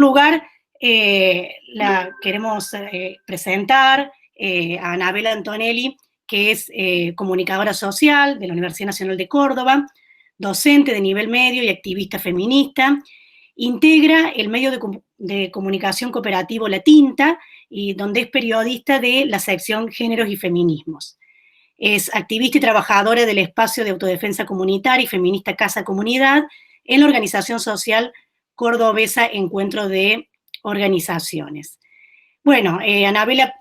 lugar, la queremos presentar a Anabela Antonelli, que es comunicadora social de la Universidad Nacional de Córdoba, docente de nivel medio y activista feminista. Integra el medio de comunicación cooperativo La Tinta, y donde es periodista de la sección Géneros y Feminismos. Es activista y trabajadora del espacio de autodefensa comunitaria y feminista Casa Comunidad en la organización social cordobesa Encuentro de Organizaciones. Bueno, Anabela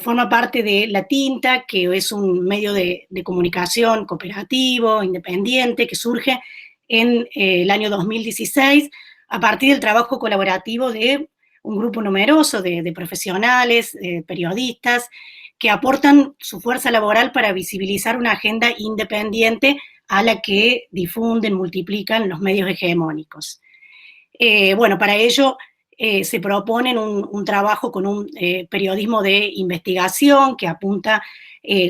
forma parte de La Tinta, que es un medio de comunicación cooperativo, independiente, que surge en el año 2016 a partir del trabajo colaborativo de un grupo numeroso de profesionales, periodistas, que aportan su fuerza laboral para visibilizar una agenda independiente a la que difunden, multiplican los medios hegemónicos. Bueno, para ello se proponen un trabajo con un periodismo de investigación que apunta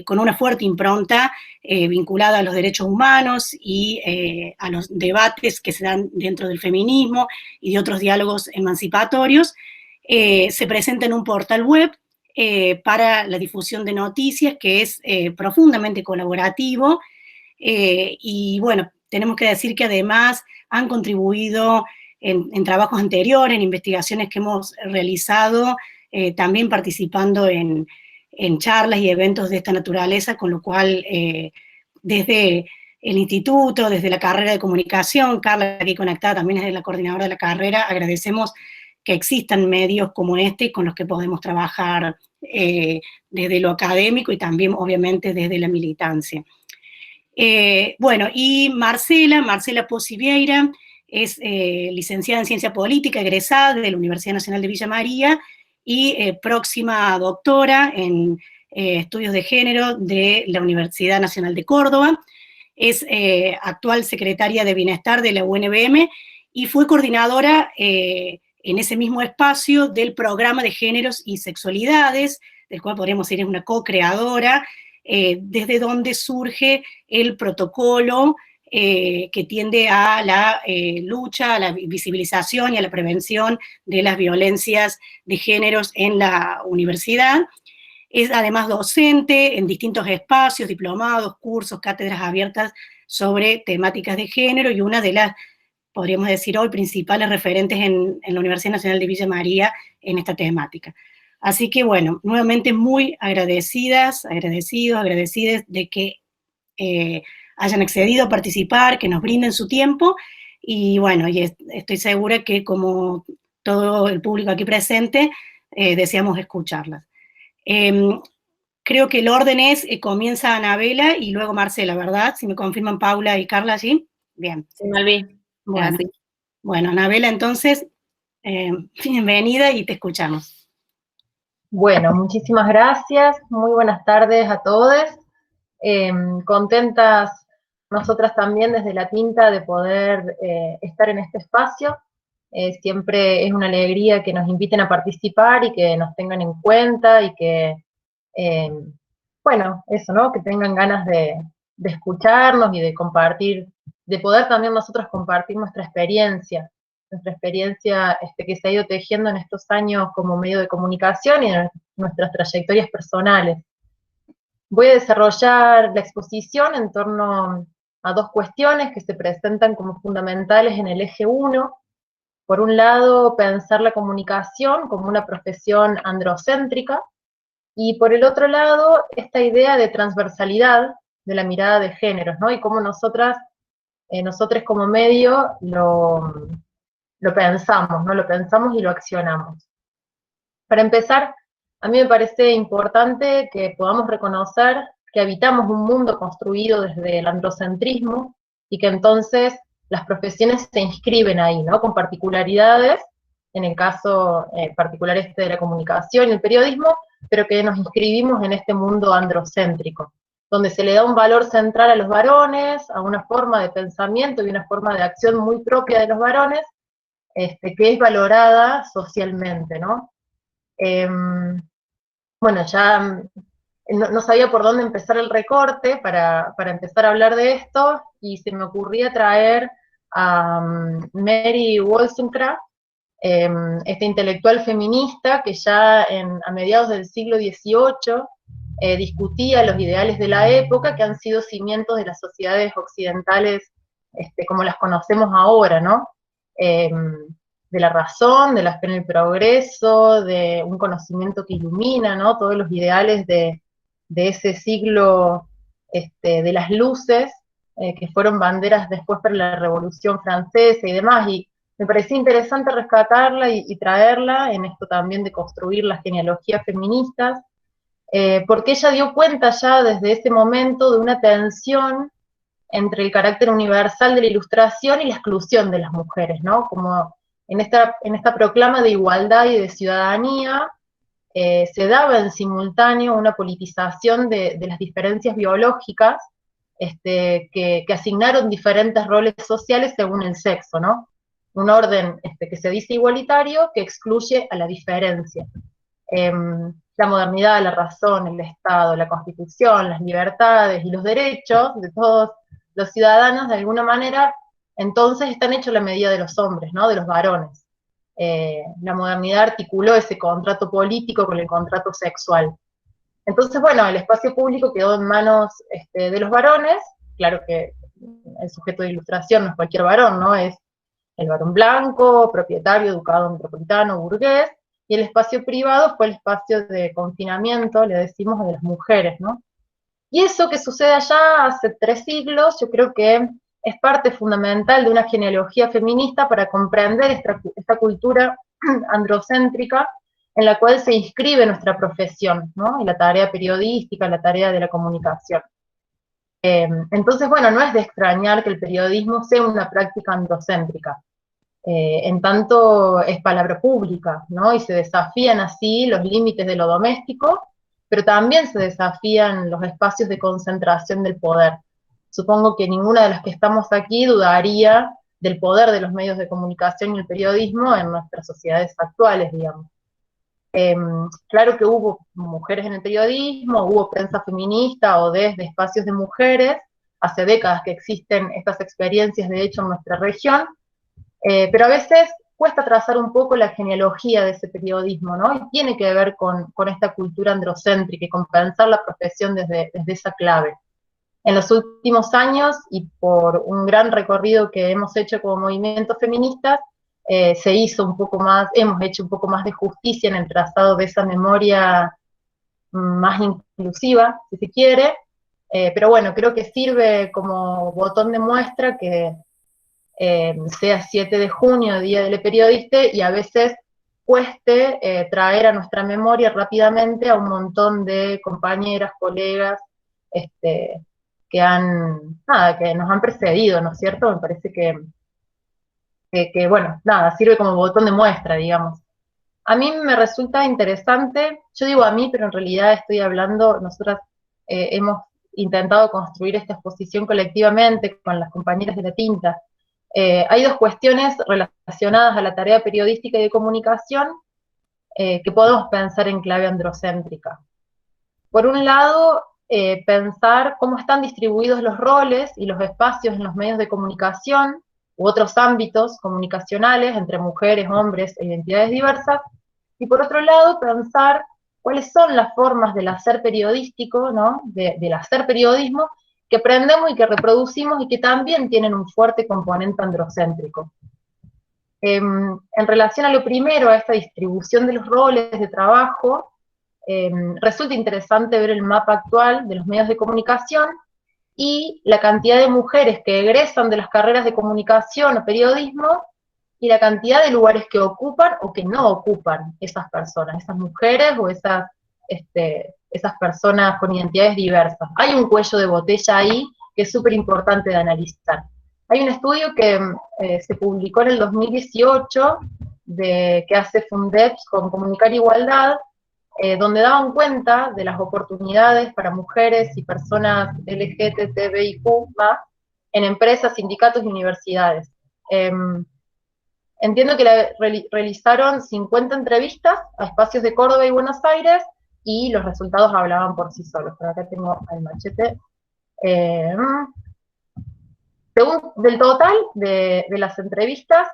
con una fuerte impronta vinculada a los derechos humanos y a los debates que se dan dentro del feminismo y de otros diálogos emancipatorios. Se presenta en un portal web para la difusión de noticias que es profundamente colaborativo, y bueno, tenemos que decir que además han contribuido en trabajos anteriores, en investigaciones que hemos realizado, también participando en charlas y eventos de esta naturaleza, con lo cual desde el instituto, desde la carrera de comunicación, Carla aquí conectada también es la coordinadora de la carrera, agradecemos que existan medios como este con los que podemos trabajar desde lo académico y también obviamente desde la militancia. Bueno, y Marcela Pozzi Vieira es licenciada en Ciencia Política, egresada de la Universidad Nacional de Villa María y próxima doctora en Estudios de Género de la Universidad Nacional de Córdoba. Es actual secretaria de Bienestar de la UNBM y fue coordinadora en ese mismo espacio del programa de Géneros y Sexualidades, del cual podríamos decir es una co-creadora, desde donde surge el protocolo que tiende a la lucha, a la visibilización y a la prevención de las violencias de géneros en la universidad. Es además docente en distintos espacios, diplomados, cursos, cátedras abiertas sobre temáticas de género, y una de las, podríamos decir hoy, principales referentes en la Universidad Nacional de Villa María en esta temática. Así que bueno, nuevamente muy agradecidas de que hayan accedido a participar, que nos brinden su tiempo, y bueno, y estoy segura que como todo el público aquí presente, deseamos escucharlas. Creo que el orden es, comienza Anabela y luego Marcela, ¿verdad? Si me confirman Paula y Carla allí. Bien. Sí, Malvi. Bueno, bueno, Anabela, entonces, bienvenida y te escuchamos. Bueno, muchísimas gracias. Muy buenas tardes a todos. Contentas nosotras también desde La Tinta de poder estar en este espacio. Siempre es una alegría que nos inviten a participar y que nos tengan en cuenta y que, bueno, eso, ¿no? Que tengan ganas de escucharnos y de compartir, de poder también nosotros compartir nuestra experiencia que se ha ido tejiendo en estos años como medio de comunicación y en nuestras trayectorias personales. Voy a desarrollar la exposición en torno a dos cuestiones que se presentan como fundamentales en el eje 1. Por un lado, pensar la comunicación como una profesión androcéntrica, y por el otro lado, esta idea de transversalidad de la mirada de géneros, ¿no? Y cómo nosotros como medio lo pensamos, ¿no? Lo pensamos y lo accionamos. Para empezar, a mí me parece importante que podamos reconocer que habitamos un mundo construido desde el androcentrismo y que entonces las profesiones se inscriben ahí, ¿no? Con particularidades, en el caso particular de la comunicación y el periodismo, pero que nos inscribimos en este mundo androcéntrico, donde se le da un valor central a los varones, a una forma de pensamiento y una forma de acción muy propia de los varones, que es valorada socialmente, ¿no? Bueno, ya no sabía por dónde empezar el recorte para empezar a hablar de esto, y se me ocurría traer a Mary Wollstonecraft, Este intelectual feminista que ya a mediados del siglo XVIII discutía los ideales de la época que han sido cimientos de las sociedades occidentales como las conocemos ahora, ¿no? De la razón, de la fe en el progreso, de un conocimiento que ilumina, ¿no? Todos los ideales de ese siglo de las luces, que fueron banderas después para la Revolución Francesa y demás, y me parecía interesante rescatarla y traerla en esto también de construir las genealogías feministas, porque ella dio cuenta ya desde ese momento de una tensión entre el carácter universal de la Ilustración y la exclusión de las mujeres, ¿no? Como en esta proclama de igualdad y de ciudadanía, se daba en simultáneo una politización de las diferencias biológicas, que asignaron diferentes roles sociales según el sexo, ¿no? Un orden que se dice igualitario que excluye a la diferencia. La modernidad, la razón, el Estado, la Constitución, las libertades y los derechos de todos los ciudadanos, de alguna manera, entonces están hechos a la medida de los hombres, ¿no? De los varones. La modernidad articuló ese contrato político con el contrato sexual. Entonces, bueno, el espacio público quedó en manos de los varones, claro que el sujeto de Ilustración no es cualquier varón, ¿no? Es el varón blanco, propietario, educado, metropolitano, burgués, y el espacio privado fue el espacio de confinamiento, le decimos, de las mujeres, ¿no? Y eso que sucede allá hace 3 siglos, yo creo que es parte fundamental de una genealogía feminista para comprender esta cultura androcéntrica en la cual se inscribe nuestra profesión, ¿no? Y la tarea periodística, la tarea de la comunicación. Entonces, bueno, no es de extrañar que el periodismo sea una práctica androcéntrica. En tanto es palabra pública, ¿no? Y se desafían así los límites de lo doméstico, pero también se desafían los espacios de concentración del poder. Supongo que ninguna de las que estamos aquí dudaría del poder de los medios de comunicación y el periodismo en nuestras sociedades actuales, digamos. Claro que hubo mujeres en el periodismo, hubo prensa feminista o desde espacios de mujeres, hace décadas que existen estas experiencias de hecho en nuestra región, pero a veces cuesta trazar un poco la genealogía de ese periodismo, ¿no? Y tiene que ver con esta cultura androcéntrica y con pensar la profesión desde esa clave. En los últimos años, y por un gran recorrido que hemos hecho como movimientos feministas, se hizo un poco más, hemos hecho un poco más de justicia en el trazado de esa memoria más inclusiva, si se quiere, pero bueno, creo que sirve como botón de muestra que sea 7 de junio, Día del Periodista, y a veces cueste traer a nuestra memoria rápidamente a un montón de compañeras, colegas, que nos han precedido, ¿no es cierto? Me parece que, bueno, nada, sirve como botón de muestra, digamos. A mí me resulta interesante, yo digo a mí, pero en realidad estoy hablando, nosotras hemos intentado construir esta exposición colectivamente con las compañeras de la tinta. Hay 2 cuestiones relacionadas a la tarea periodística y de comunicación que podemos pensar en clave androcéntrica. Por un lado, pensar cómo están distribuidos los roles y los espacios en los medios de comunicación u otros ámbitos comunicacionales entre mujeres, hombres e identidades diversas, y por otro lado, pensar cuáles son las formas del hacer periodístico, ¿no? del hacer periodismo, que aprendemos y que reproducimos y que también tienen un fuerte componente androcéntrico. En relación a lo primero, a esta distribución de los roles de trabajo, resulta interesante ver el mapa actual de los medios de comunicación y la cantidad de mujeres que egresan de las carreras de comunicación o periodismo y la cantidad de lugares que ocupan o que no ocupan esas personas, esas mujeres o esas personas con identidades diversas. Hay un cuello de botella ahí que es súper importante de analizar. Hay un estudio que se publicó en el 2018 que hace Fundeps con Comunicar Igualdad, donde daban cuenta de las oportunidades para mujeres y personas LGTBIQ+, en empresas, sindicatos y universidades. Entiendo que realizaron 50 entrevistas a espacios de Córdoba y Buenos Aires, y los resultados hablaban por sí solos. Por acá tengo el machete. Del total de las entrevistas,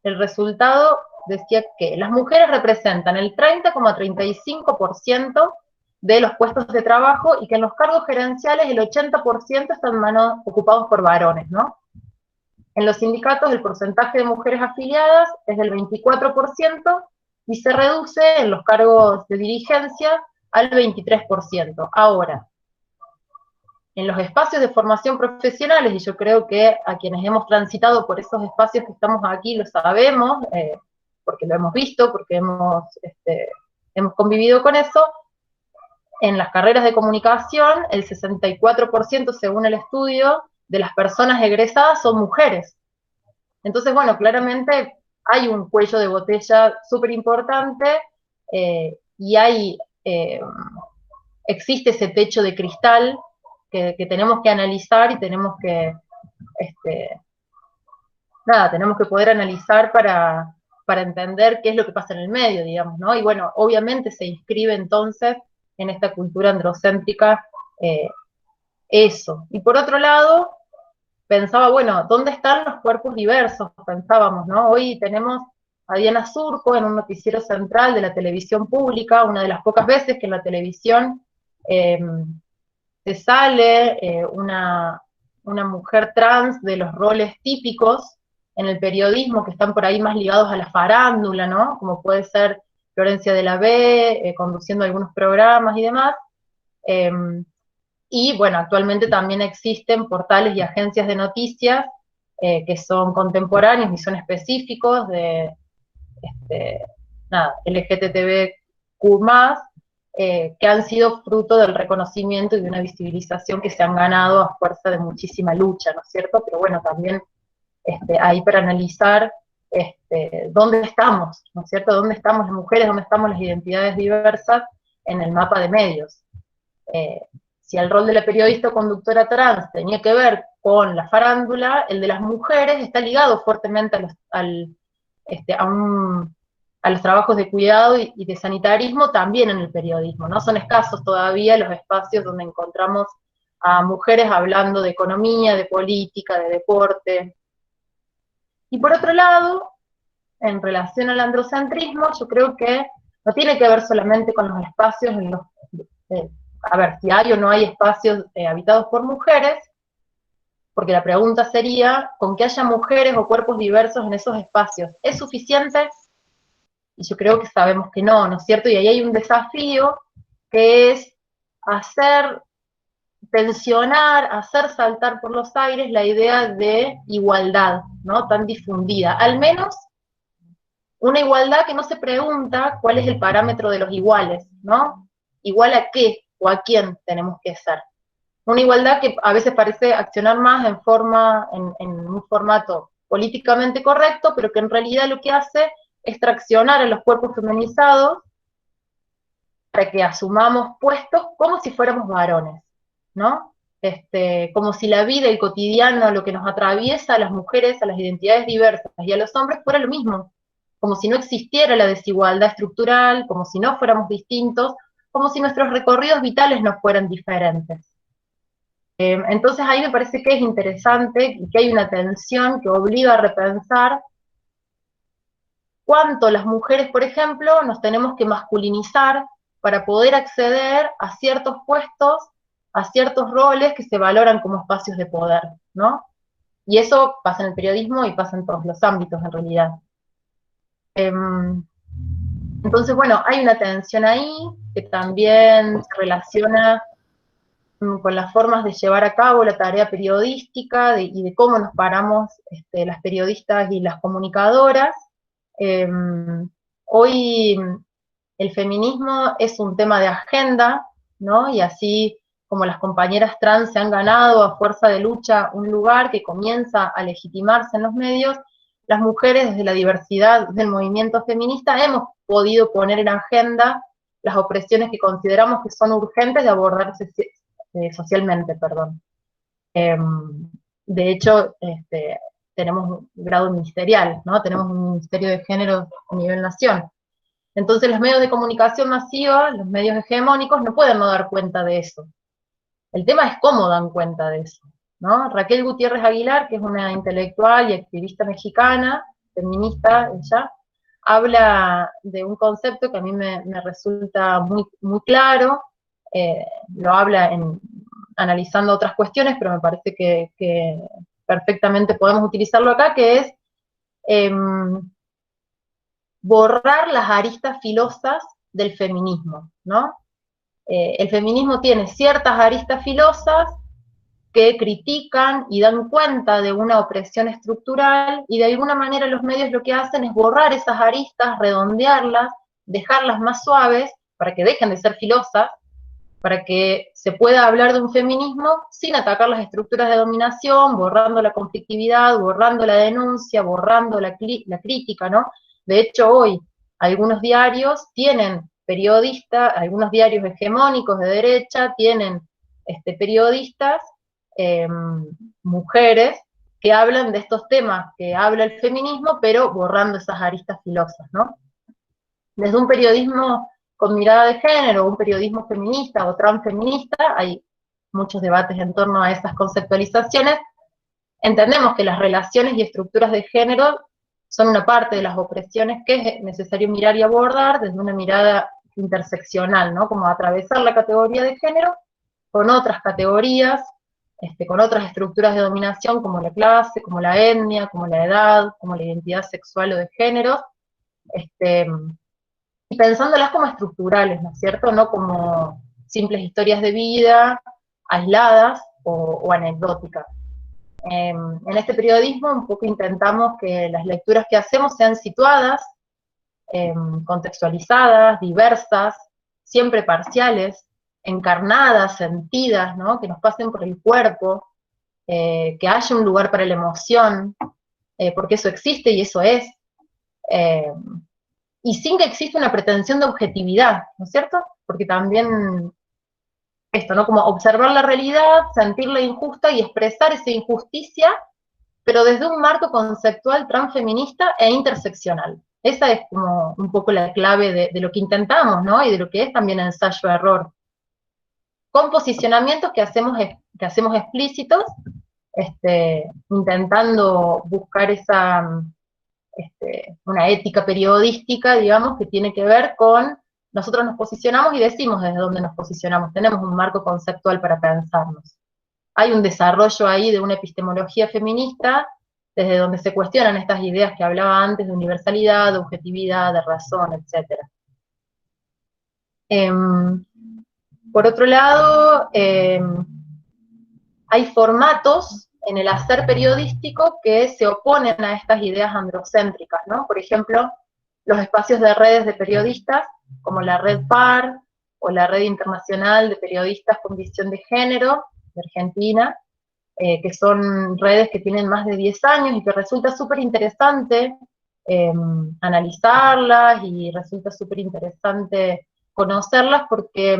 el resultado decía que las mujeres representan el 30,35% de los puestos de trabajo y que en los cargos gerenciales el 80% están ocupados por varones, ¿no? En los sindicatos el porcentaje de mujeres afiliadas es del 24% y se reduce en los cargos de dirigencia al 23%. Ahora, en los espacios de formación profesionales, y yo creo que a quienes hemos transitado por esos espacios que estamos aquí lo sabemos, porque lo hemos visto, porque hemos convivido con eso, en las carreras de comunicación, el 64%, según el estudio, de las personas egresadas son mujeres. Entonces, bueno, claramente hay un cuello de botella súper importante y existe ese techo de cristal que tenemos que analizar y tenemos que, tenemos que poder analizar para entender qué es lo que pasa en el medio, digamos, ¿no? Y bueno, obviamente se inscribe entonces en esta cultura androcéntrica eso. Y por otro lado, pensaba, bueno, ¿dónde están los cuerpos diversos? Pensábamos, ¿no? Hoy tenemos a Diana Surco en un noticiero central de la televisión pública, una de las pocas veces que en la televisión se sale una mujer trans de los roles típicos en el periodismo que están por ahí más ligados a la farándula, ¿no? Como puede ser Florencia de la B, conduciendo algunos programas y demás. Y bueno, actualmente también existen portales y agencias de noticias que son contemporáneos y son específicos de LGTBQ+, que han sido fruto del reconocimiento y de una visibilización que se han ganado a fuerza de muchísima lucha, ¿no es cierto? Pero bueno, también ahí para analizar dónde estamos, ¿no es cierto? ¿Dónde estamos las mujeres? ¿Dónde estamos las identidades diversas en el mapa de medios? Si el rol de la periodista o conductora trans tenía que ver con la farándula, el de las mujeres está ligado fuertemente a los trabajos de cuidado y de sanitarismo también en el periodismo, ¿no? Son escasos todavía los espacios donde encontramos a mujeres hablando de economía, de política, de deporte. Y por otro lado, en relación al androcentrismo, yo creo que no tiene que ver solamente con los espacios en los a ver, si hay o no hay espacios habitados por mujeres, porque la pregunta sería, con que haya mujeres o cuerpos diversos en esos espacios, ¿es suficiente? Y yo creo que sabemos que no, ¿no es cierto? Y ahí hay un desafío que es tensionar, hacer saltar por los aires la idea de igualdad, ¿no? Tan difundida. Al menos una igualdad que no se pregunta cuál es el parámetro de los iguales, ¿no? ¿Igual a qué o a quién tenemos que ser? Una igualdad que a veces parece accionar más en un formato políticamente correcto, pero que en realidad lo que hace es traccionar a los cuerpos feminizados para que asumamos puestos como si fuéramos varones, ¿no? Como si la vida, el cotidiano, lo que nos atraviesa a las mujeres, a las identidades diversas y a los hombres fuera lo mismo, como si no existiera la desigualdad estructural, como si no fuéramos distintos, como si nuestros recorridos vitales no fueran diferentes. Entonces ahí me parece que es interesante y que hay una tensión que obliga a repensar cuánto las mujeres, por ejemplo, nos tenemos que masculinizar para poder acceder a ciertos puestos, a ciertos roles que se valoran como espacios de poder, ¿no? Y eso pasa en el periodismo y pasa en todos los ámbitos, en realidad. Entonces, bueno, hay una tensión ahí que también se relaciona con las formas de llevar a cabo la tarea periodística y de cómo nos paramos las periodistas y las comunicadoras. Hoy el feminismo es un tema de agenda, ¿no? Y así como las compañeras trans se han ganado a fuerza de lucha un lugar que comienza a legitimarse en los medios, las mujeres desde la diversidad del movimiento feminista hemos podido poner en agenda las opresiones que consideramos que son urgentes de abordarse socialmente, perdón. De hecho, tenemos un grado ministerial, ¿no? Tenemos un ministerio de género a nivel nación. Entonces los medios de comunicación masiva, los medios hegemónicos, no pueden no dar cuenta de eso. El tema es cómo dan cuenta de eso, ¿no? Raquel Gutiérrez Aguilar, que es una intelectual y activista mexicana, feminista, ella, habla de un concepto que a mí me resulta muy, muy claro, lo habla analizando otras cuestiones, pero me parece que perfectamente podemos utilizarlo acá, que es borrar las aristas filosas del feminismo, ¿no? El feminismo tiene ciertas aristas filosas que critican y dan cuenta de una opresión estructural, y de alguna manera los medios lo que hacen es borrar esas aristas, redondearlas, dejarlas más suaves, para que dejen de ser filosas, para que se pueda hablar de un feminismo sin atacar las estructuras de dominación, borrando la conflictividad, borrando la denuncia, borrando la crítica, ¿no? De hecho, hoy algunos diarios tienen periodistas, algunos diarios hegemónicos de derecha tienen periodistas, mujeres, que hablan de estos temas que habla el feminismo, pero borrando esas aristas filosas, ¿no? Desde un periodismo con mirada de género, un periodismo feminista o transfeminista, hay muchos debates en torno a esas conceptualizaciones. Entendemos que las relaciones y estructuras de género son una parte de las opresiones que es necesario mirar y abordar desde una mirada interseccional, ¿no? Como atravesar la categoría de género con otras categorías, con otras estructuras de dominación como la clase, como la etnia, como la edad, como la identidad sexual o de género, y pensándolas como estructurales, ¿no es cierto? No como simples historias de vida, aisladas o anecdóticas. En este periodismo un poco intentamos que las lecturas que hacemos sean situadas, contextualizadas, diversas, siempre parciales, encarnadas, sentidas, ¿no? Que nos pasen por el cuerpo, que haya un lugar para la emoción, porque eso existe y eso es, y sin que exista una pretensión de objetividad, ¿no es cierto? Porque también esto, ¿no? Como observar la realidad, sentirla injusta y expresar esa injusticia, pero desde un marco conceptual transfeminista e interseccional. Esa es como un poco la clave de lo que intentamos, ¿no? Y de lo que es también ensayo-error. Con posicionamientos que hacemos explícitos, intentando buscar una ética periodística, digamos, que tiene que ver con, nosotros nos posicionamos y decimos desde dónde nos posicionamos, tenemos un marco conceptual para pensarnos. Hay un desarrollo ahí de una epistemología feminista, desde donde se cuestionan estas ideas que hablaba antes de universalidad, de objetividad, de razón, etc. Por otro lado, hay formatos en el hacer periodístico que se oponen a estas ideas androcéntricas, ¿no? Por ejemplo, los espacios de redes de periodistas, como la Red PAR, o la Red Internacional de Periodistas con Visión de Género, de Argentina, que son redes que tienen más de 10 años y que resulta súper interesante analizarlas, y resulta súper interesante conocerlas, porque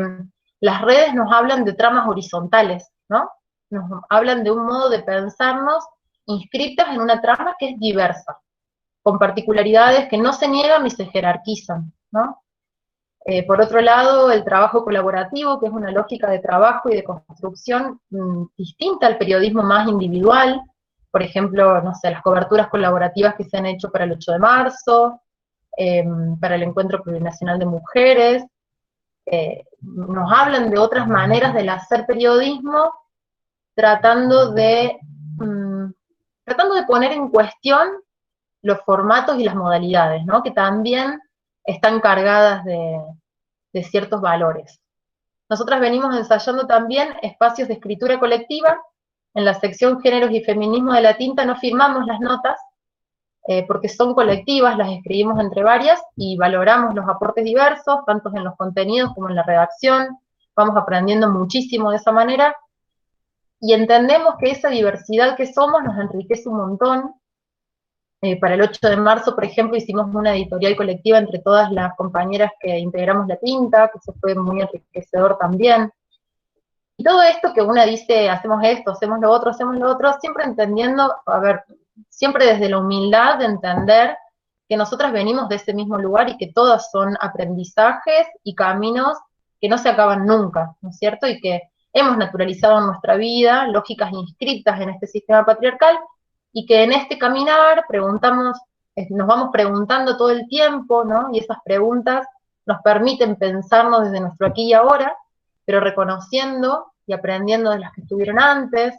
las redes nos hablan de tramas horizontales, ¿no? Nos hablan de un modo de pensarnos inscritas en una trama que es diversa, con particularidades que no se niegan ni se jerarquizan, ¿no? Por otro lado, el trabajo colaborativo, que es una lógica de trabajo y de construcción distinta al periodismo más individual. Por ejemplo, no sé, las coberturas colaborativas que se han hecho para el 8 de marzo, para el Encuentro Plurinacional de Mujeres, nos hablan de otras maneras del hacer periodismo, tratando de poner en cuestión los formatos y las modalidades, ¿no? Que también están cargadas de ciertos valores. Nosotras venimos ensayando también espacios de escritura colectiva. En la sección Géneros y Feminismo de La Tinta no firmamos las notas, porque son colectivas, las escribimos entre varias, y valoramos los aportes diversos, tanto en los contenidos como en la redacción. Vamos aprendiendo muchísimo de esa manera, y entendemos que esa diversidad que somos nos enriquece un montón. Para el 8 de marzo, por ejemplo, hicimos una editorial colectiva entre todas las compañeras que integramos La Tinta, que eso fue muy enriquecedor también. Y todo esto que una dice, hacemos esto, hacemos lo otro, siempre entendiendo, a ver, siempre desde la humildad de entender que nosotras venimos de ese mismo lugar y que todas son aprendizajes y caminos que no se acaban nunca, ¿no es cierto? Y que hemos naturalizado en nuestra vida lógicas inscritas en este sistema patriarcal, y que en este caminar preguntamos nos vamos preguntando todo el tiempo, ¿no? Y esas preguntas nos permiten pensarnos desde nuestro aquí y ahora, pero reconociendo y aprendiendo de las que estuvieron antes,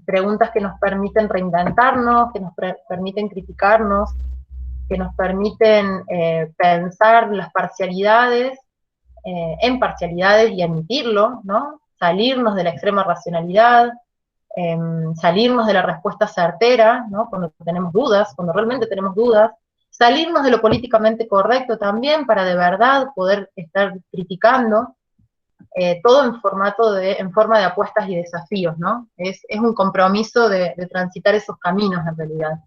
preguntas que nos permiten reinventarnos, que nos permiten criticarnos, que nos permiten pensar las parcialidades en parcialidades y admitirlo, ¿no? Salirnos de la extrema racionalidad, salirnos de la respuesta certera, ¿no? Cuando tenemos dudas, cuando realmente tenemos dudas, salirnos de lo políticamente correcto también para de verdad poder estar criticando, todo en forma de apuestas y desafíos, ¿no? Es un compromiso de transitar esos caminos en realidad.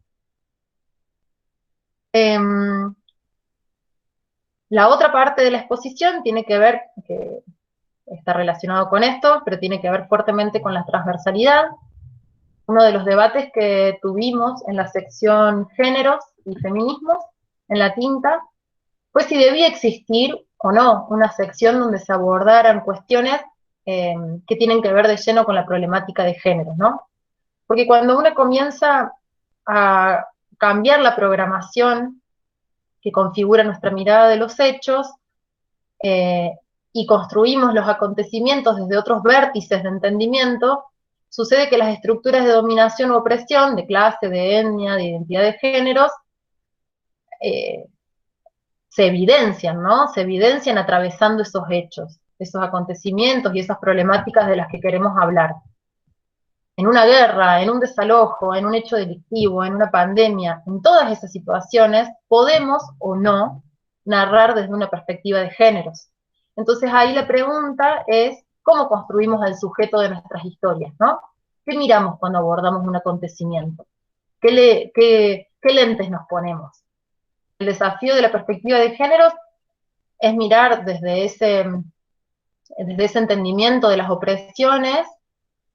La otra parte de la exposición tiene que ver, que está relacionado con esto, pero tiene que ver fuertemente con la transversalidad. Uno de los debates que tuvimos en la sección Géneros y Feminismos, en la tinta, fue si debía existir o no una sección donde se abordaran cuestiones que tienen que ver de lleno con la problemática de género, ¿no? Porque cuando uno comienza a cambiar la programación que configura nuestra mirada de los hechos, y construimos los acontecimientos desde otros vértices de entendimiento, sucede que las estructuras de dominación u opresión, de clase, de etnia, de identidad de géneros, se evidencian, ¿no? Se evidencian atravesando esos hechos, esos acontecimientos y esas problemáticas de las que queremos hablar. En una guerra, en un desalojo, en un hecho delictivo, en una pandemia, en todas esas situaciones, podemos o no narrar desde una perspectiva de géneros. Entonces ahí la pregunta es, ¿cómo construimos el sujeto de nuestras historias, ¿no? ¿Qué miramos cuando abordamos un acontecimiento? ¿Qué lentes nos ponemos? El desafío de la perspectiva de géneros es mirar desde ese entendimiento de las opresiones,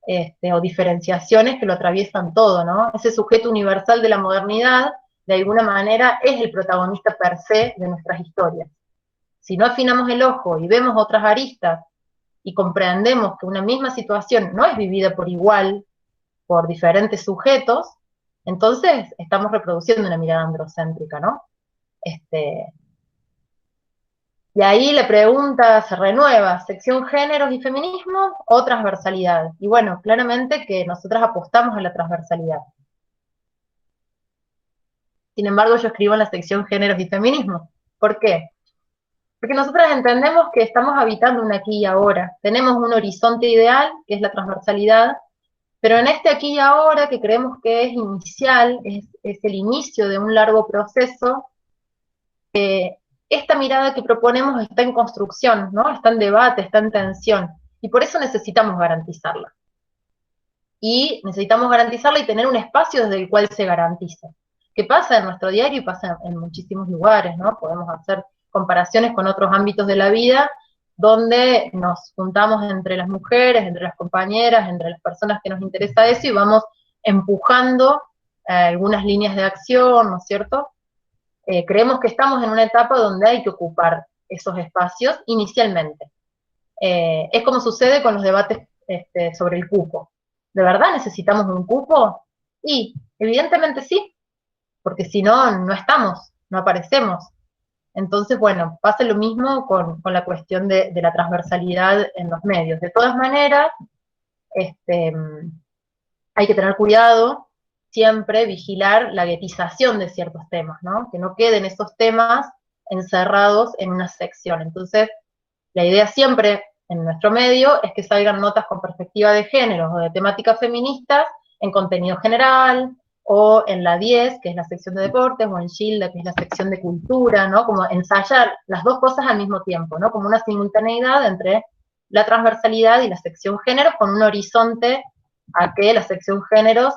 o diferenciaciones que lo atraviesan todo, ¿no? Ese sujeto universal de la modernidad, de alguna manera, es el protagonista per se de nuestras historias. Si no afinamos el ojo y vemos otras aristas y comprendemos que una misma situación no es vivida por igual por diferentes sujetos, entonces estamos reproduciendo una mirada androcéntrica, ¿no? Y ahí la pregunta se renueva, sección géneros y feminismo o transversalidad. Y bueno, claramente que nosotras apostamos a la transversalidad. Sin embargo, yo escribo en la sección géneros y feminismo. ¿Por qué? Porque nosotras entendemos que estamos habitando un aquí y ahora. Tenemos un horizonte ideal, que es la transversalidad, pero en este aquí y ahora, que creemos que es inicial, es el inicio de un largo proceso, esta mirada que proponemos está en construcción, ¿no? Está en debate, está en tensión, y por eso necesitamos garantizarla. Y necesitamos garantizarla y tener un espacio desde el cual se garantice. ¿Qué pasa en nuestro diario? Y pasa en muchísimos lugares, ¿no? Podemos hacer comparaciones con otros ámbitos de la vida, donde nos juntamos entre las mujeres, entre las compañeras, entre las personas que nos interesa eso, y vamos empujando algunas líneas de acción, ¿no es cierto? Creemos que estamos en una etapa donde hay que ocupar esos espacios inicialmente. Es como sucede con los debates sobre el cupo. ¿De verdad necesitamos un cupo? Y evidentemente sí, porque si no, no estamos, no aparecemos. Entonces, bueno, pasa lo mismo con la cuestión de la transversalidad en los medios. De todas maneras, hay que tener cuidado, siempre vigilar la guetización de ciertos temas, ¿no? Que no queden esos temas encerrados en una sección. Entonces, la idea siempre en nuestro medio es que salgan notas con perspectiva de género o de temáticas feministas en contenido general, o en la 10, que es la sección de deportes, o en Gilda, que es la sección de cultura, ¿no? Como ensayar las dos cosas al mismo tiempo, ¿no? Como una simultaneidad entre la transversalidad y la sección géneros, con un horizonte a que la sección géneros,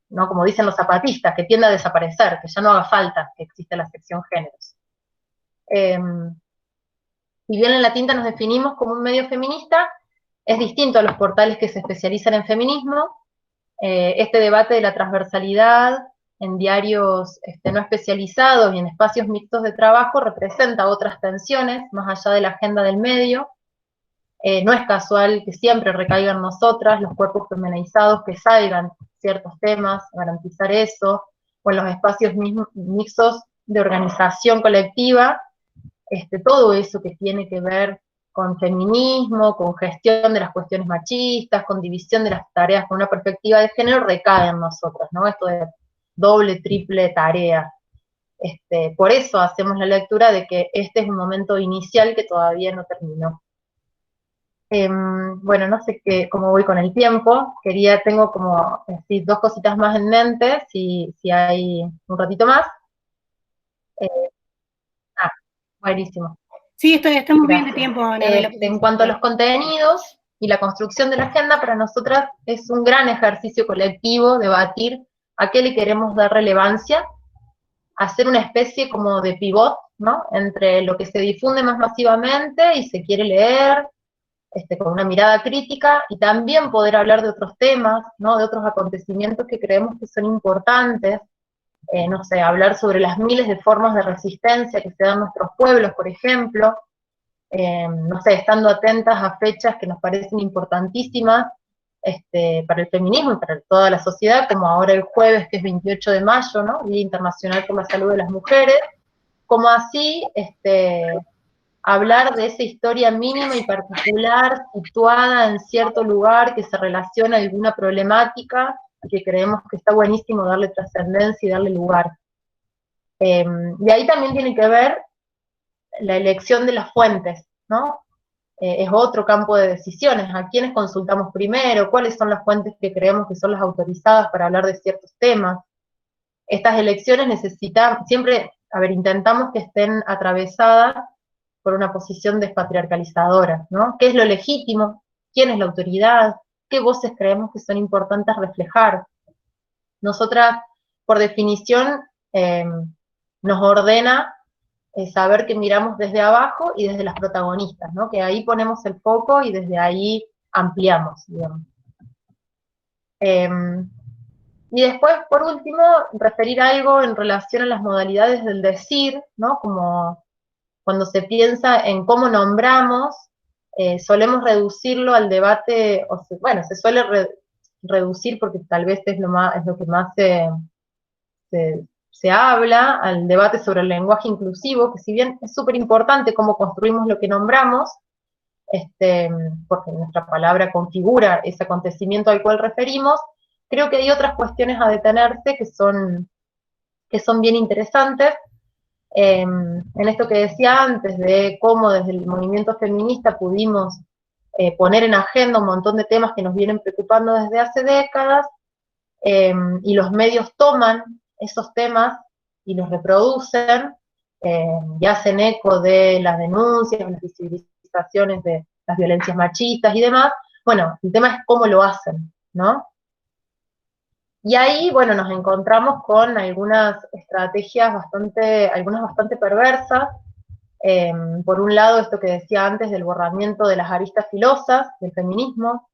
¿no? Como dicen los zapatistas, que tienda a desaparecer, que ya no haga falta que exista la sección géneros. Si bien en La Tinta nos definimos como un medio feminista, es distinto a los portales que se especializan en feminismo. Este debate de la transversalidad en diarios no especializados y en espacios mixtos de trabajo representa otras tensiones, más allá de la agenda del medio. No es casual que siempre recaigan nosotras, los cuerpos feminizados, que salgan ciertos temas, garantizar eso. o en los espacios mixtos de organización colectiva, todo eso que tiene que ver con feminismo, con gestión de las cuestiones machistas, con división de las tareas con una perspectiva de género, recae en nosotras, ¿no? Esto de doble, triple tarea. Por eso hacemos la lectura de que este es un momento inicial que todavía no terminó. Bueno, no sé cómo voy con el tiempo, tengo como dos cositas más en mente, si hay un ratito más. Buenísimo. Sí, estamos bien de Gracias. tiempo, Anabela. En cuanto a los contenidos y la construcción de la agenda, para nosotras es un gran ejercicio colectivo debatir a qué le queremos dar relevancia, hacer una especie como de pivot, ¿no? Entre lo que se difunde más masivamente y se quiere leer, con una mirada crítica, y también poder hablar de otros temas, ¿no? De otros acontecimientos que creemos que son importantes, no sé, hablar sobre las miles de formas de resistencia que se dan en nuestros pueblos, por ejemplo, no sé, estando atentas a fechas que nos parecen importantísimas para el feminismo y para toda la sociedad, como ahora el jueves, que es 28 de mayo, ¿no? Día Internacional por la Salud de las Mujeres, como así hablar de esa historia mínima y particular, situada en cierto lugar que se relaciona a alguna problemática, que creemos que está buenísimo darle trascendencia y darle lugar. Y ahí también tiene que ver la elección de las fuentes, ¿no? Es otro campo de decisiones, a quiénes consultamos primero, cuáles son las fuentes que creemos que son las autorizadas para hablar de ciertos temas. Estas elecciones siempre, intentamos que estén atravesadas por una posición despatriarcalizadora, ¿no? ¿Qué es lo legítimo? ¿Quién es la autoridad? ¿Qué voces creemos que son importantes reflejar? Nosotras, por definición, nos ordena saber que miramos desde abajo y desde las protagonistas, ¿no? Que ahí ponemos el foco y desde ahí ampliamos, digamos. Y después, por último, referir algo en relación a las modalidades del decir, ¿no? Como cuando se piensa en cómo nombramos, solemos reducirlo al debate, se suele reducir porque tal vez es lo que más se habla, al debate sobre el lenguaje inclusivo, que si bien es súper importante cómo construimos lo que nombramos, porque nuestra palabra configura ese acontecimiento al cual referimos, creo que hay otras cuestiones a detenerse que son bien interesantes. En esto que decía antes, de cómo desde el movimiento feminista pudimos poner en agenda un montón de temas que nos vienen preocupando desde hace décadas, y los medios toman esos temas y los reproducen, y hacen eco de las denuncias, las visibilizaciones de las violencias machistas y demás. Bueno, el tema es cómo lo hacen, ¿no? Y ahí, bueno, nos encontramos con algunas estrategias bastante perversas. Por un lado, esto que decía antes del borramiento de las aristas filosas del feminismo,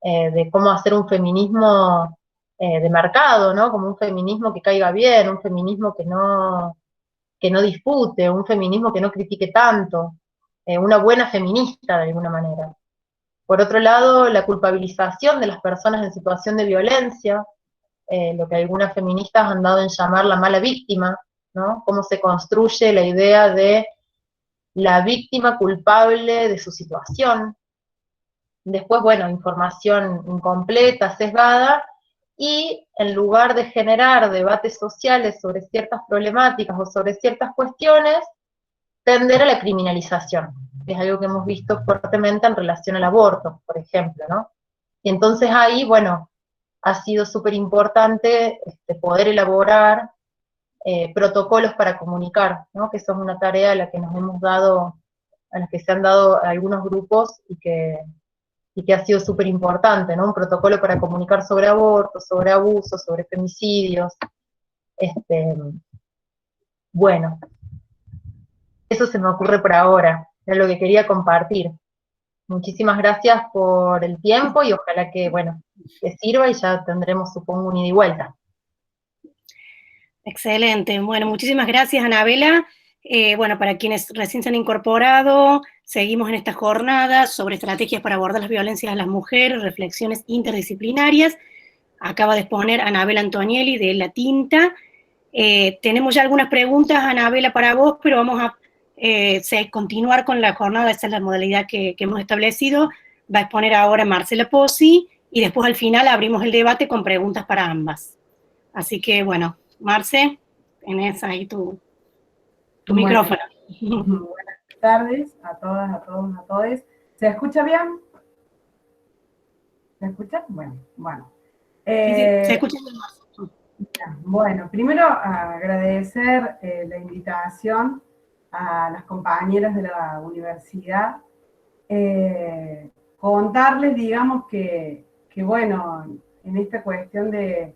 de cómo hacer un feminismo de mercado, ¿no? Como un feminismo que caiga bien, un feminismo que no dispute, un feminismo que no critique tanto, una buena feminista de alguna manera. Por otro lado, la culpabilización de las personas en situación de violencia, lo que algunas feministas han dado en llamar la mala víctima, ¿no? Cómo se construye la idea de la víctima culpable de su situación. Después, bueno, información incompleta, sesgada, y en lugar de generar debates sociales sobre ciertas problemáticas o sobre ciertas cuestiones, tender a la criminalización, que es algo que hemos visto fuertemente en relación al aborto, por ejemplo, ¿no? Y entonces ahí, bueno, ha sido súper importante poder elaborar protocolos para comunicar, ¿no? Que eso es una tarea a la que a la que se han dado algunos grupos y que ha sido súper importante, ¿no? Un protocolo para comunicar sobre aborto, sobre abusos, sobre femicidios. Bueno, eso se me ocurre por ahora, es lo que quería compartir. Muchísimas gracias por el tiempo y ojalá que, bueno, que sirva y ya tendremos, supongo, un ida y vuelta. Excelente. Bueno, muchísimas gracias, Anabela. Bueno, para quienes recién se han incorporado, seguimos en esta jornada sobre estrategias para abordar las violencias a las mujeres, reflexiones interdisciplinarias. Acaba de exponer Anabela Antonielli de La Tinta. Tenemos ya algunas preguntas, Anabela, para vos, pero vamos a continuar con la jornada, esa es la modalidad que hemos establecido. Va a exponer ahora Marcela Pozzi, y después al final abrimos el debate con preguntas para ambas. Así que, bueno, Marce, tenés ahí tu micrófono. Buenas tardes a todas, a todos, a todos. ¿Se escucha bien? ¿Se escucha? Bueno. Sí, se escucha bien, Marce. Bueno, primero agradecer la invitación a las compañeras de la universidad. Contarles, digamos, que bueno, en esta cuestión de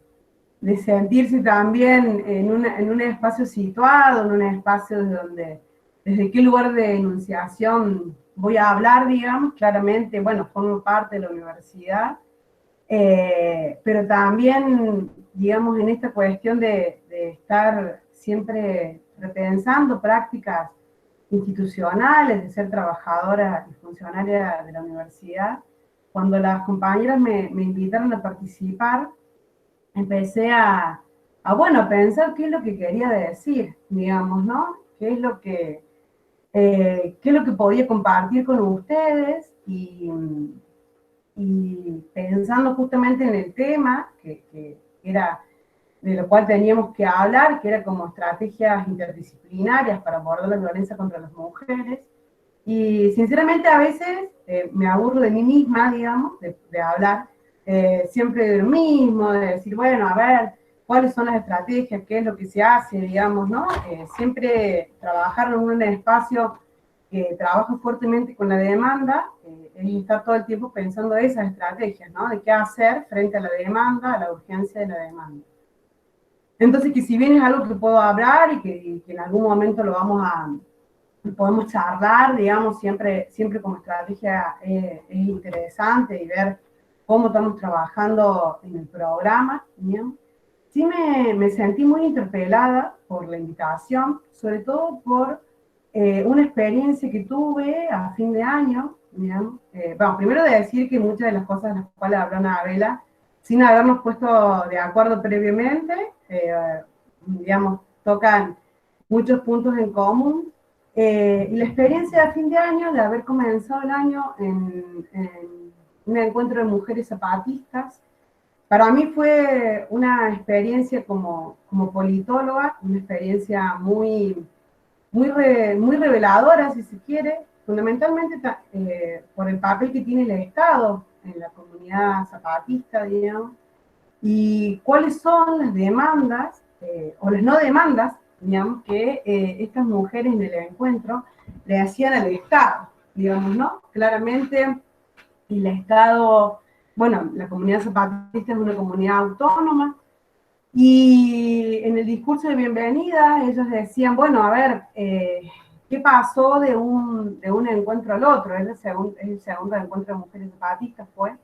sentirse también en un espacio situado, en un espacio desde qué lugar de enunciación voy a hablar, digamos, claramente, bueno, formo parte de la universidad, pero también, digamos, en esta cuestión de estar siempre repensando prácticas institucionales, de ser trabajadora y funcionaria de la universidad, cuando las compañeras me invitaron a participar, empecé bueno, a pensar qué es lo que quería decir, digamos, ¿no? Qué es lo que podía compartir con ustedes, y pensando justamente en el tema que era de lo cual teníamos que hablar, que era como estrategias interdisciplinarias para abordar la violencia contra las mujeres. Y sinceramente a veces me aburro de mí misma, digamos, de hablar siempre de lo mismo, de decir, bueno, a ver, cuáles son las estrategias, qué es lo que se hace, digamos, ¿no? Siempre trabajar en un espacio que trabaja fuertemente con la demanda, es estar todo el tiempo pensando esas estrategias, ¿no? De qué hacer frente a la demanda, a la urgencia de la demanda. Entonces, que si bien es algo que puedo hablar y que en algún momento podemos charlar, digamos, siempre como estrategia es interesante, y ver cómo estamos trabajando en el programa, ¿bien? Sí me sentí muy interpelada por la invitación, sobre todo por una experiencia que tuve a fin de año, ¿bien? Bueno, primero de decir que muchas de las cosas de las cuales habló Anabela, sin habernos puesto de acuerdo previamente, digamos, tocan muchos puntos en común. Y la experiencia de fin de año, de haber comenzado el año en un encuentro de mujeres zapatistas, para mí fue una experiencia como politóloga, una experiencia muy reveladora, si se quiere, fundamentalmente por el papel que tiene el Estado en la comunidad zapatista, digamos, y cuáles son las demandas, o las no demandas, digamos, que estas mujeres en el encuentro le hacían al Estado, digamos, ¿no? Claramente, el Estado, bueno, la comunidad zapatista es una comunidad autónoma, y en el discurso de bienvenida ellos decían, bueno, a ver, ¿qué pasó de un encuentro al otro? Es el segundo encuentro de mujeres zapatistas, fue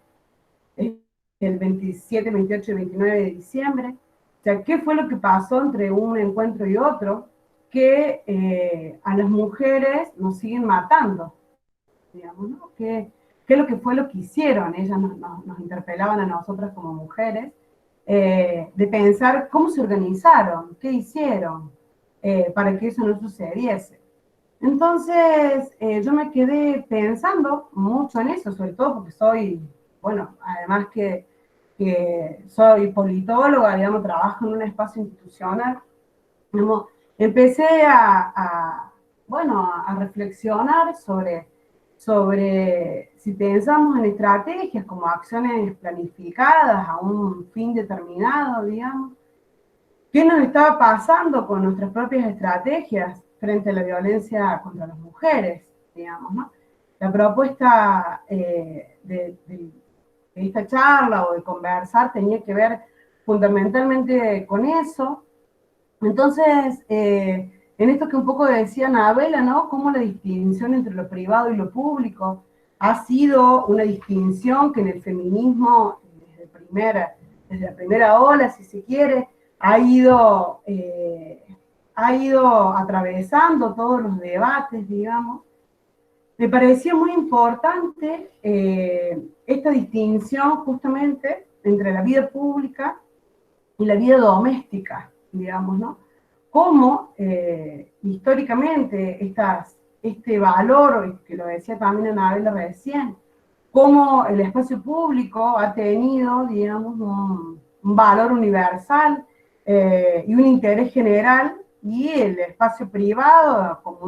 el 27, 28 y 29 de diciembre. O sea, ¿qué fue lo que pasó entre un encuentro y otro? Que a las mujeres nos siguen matando, digamos, ¿no? ¿Qué es lo que fue lo que hicieron? Ellas nos interpelaban a nosotras como mujeres, de pensar cómo se organizaron, qué hicieron para que eso no sucediese. Entonces, yo me quedé pensando mucho en eso, sobre todo porque soy, bueno, además que soy politóloga, digamos, trabajo en un espacio institucional, digamos, empecé bueno, a reflexionar sobre si pensamos en estrategias como acciones planificadas a un fin determinado, digamos, ¿qué nos estaba pasando con nuestras propias estrategias frente a la violencia contra las mujeres, digamos, ¿no? La propuesta de esta charla o de conversar tenía que ver fundamentalmente con eso. Entonces, en esto que un poco decía Anabela, ¿no? Cómo la distinción entre lo privado y lo público ha sido una distinción que en el feminismo, desde la primera ola, si se quiere, ha ido atravesando todos los debates, digamos. Me parecía muy importante esta distinción justamente entre la vida pública y la vida doméstica, digamos, ¿no? cómo históricamente este valor, que lo decía también Anabela recién, cómo el espacio público ha tenido, digamos, un valor universal y un interés general, y el espacio privado como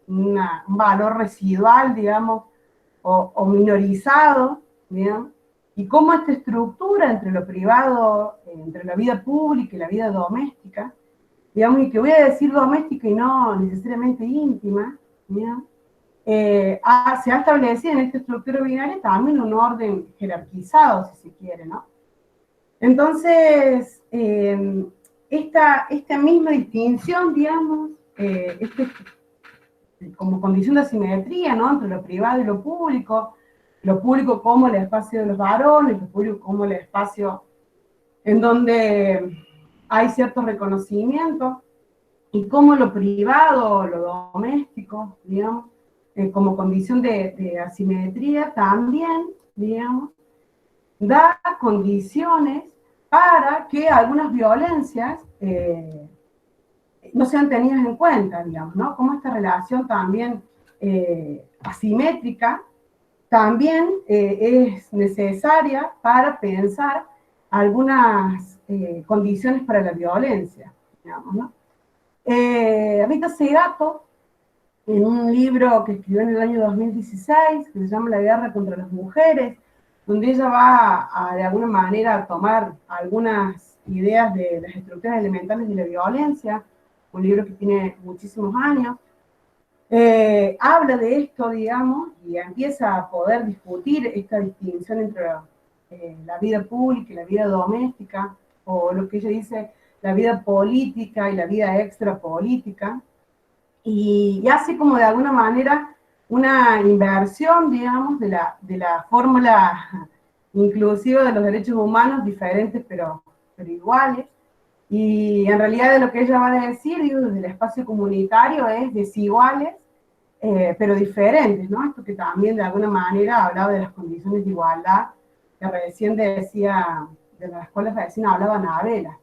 un valor residual, digamos, o minorizado, digamos, y cómo esta estructura entre lo privado, entre la vida pública y la vida doméstica, digamos, y que voy a decir doméstica y no necesariamente íntima, digamos, se ha establecido en esta estructura binaria también un orden jerarquizado, si se quiere, ¿no? Entonces, esta misma distinción, digamos, como condición de asimetría, ¿no?, entre lo privado y lo público como el espacio de los varones, lo público como el espacio en donde hay cierto reconocimiento, y como lo privado, lo doméstico, digamos, como condición de asimetría, también, digamos, da condiciones para que algunas violencias no sean tenidas en cuenta, digamos, ¿no? Como esta relación también asimétrica también es necesaria para pensar algunas condiciones para la violencia, digamos, ¿no? Rita Segato, en un libro que escribió en el año 2016, que se llama La guerra contra las mujeres, donde ella va de alguna manera a tomar algunas ideas de las estructuras elementales de la violencia, un libro que tiene muchísimos años, habla de esto, digamos, y empieza a poder discutir esta distinción entre la vida pública y la vida doméstica, o lo que ella dice, la vida política y la vida extrapolítica, y hace como de alguna manera una inversión, digamos, de la fórmula inclusiva de los derechos humanos, diferentes pero iguales, y en realidad de lo que ella va a decir, digo, desde el espacio comunitario, es desiguales, pero diferentes, ¿no? Esto que también de alguna manera hablaba de las condiciones de igualdad, que recién decía, de las cuales recién hablaba Anabela.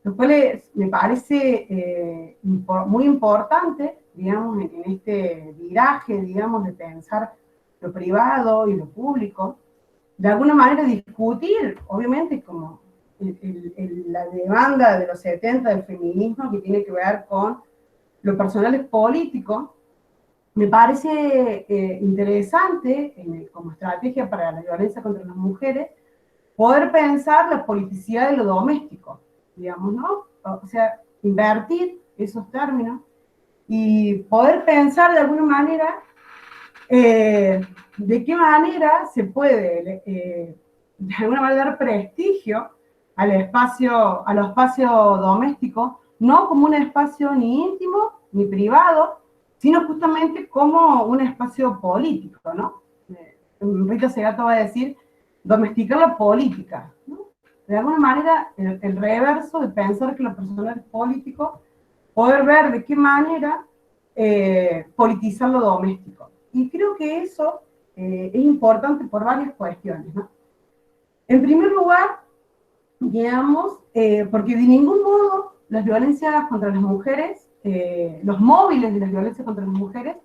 Lo cual me parece muy importante, digamos, en este viraje, digamos, de pensar lo privado y lo público, de alguna manera discutir, obviamente, como la demanda de los 70 del feminismo, que tiene que ver con lo personal es político. Me parece interesante, como estrategia para la violencia contra las mujeres, poder pensar la politicidad de lo doméstico, digamos, ¿no? O sea, invertir esos términos y poder pensar de alguna manera de qué manera se puede, de alguna manera, dar prestigio al espacio doméstico, no como un espacio ni íntimo ni privado, sino justamente como un espacio político, ¿no? Rita Segato va a decir, domesticar la política, ¿no? De alguna manera, el reverso de pensar que lo personal es político, poder ver de qué manera politizar lo doméstico. Y creo que eso es importante por varias cuestiones, ¿no? En primer lugar, digamos, porque de ningún modo las violencias contra las mujeres, los móviles de las violencias contra las mujeres,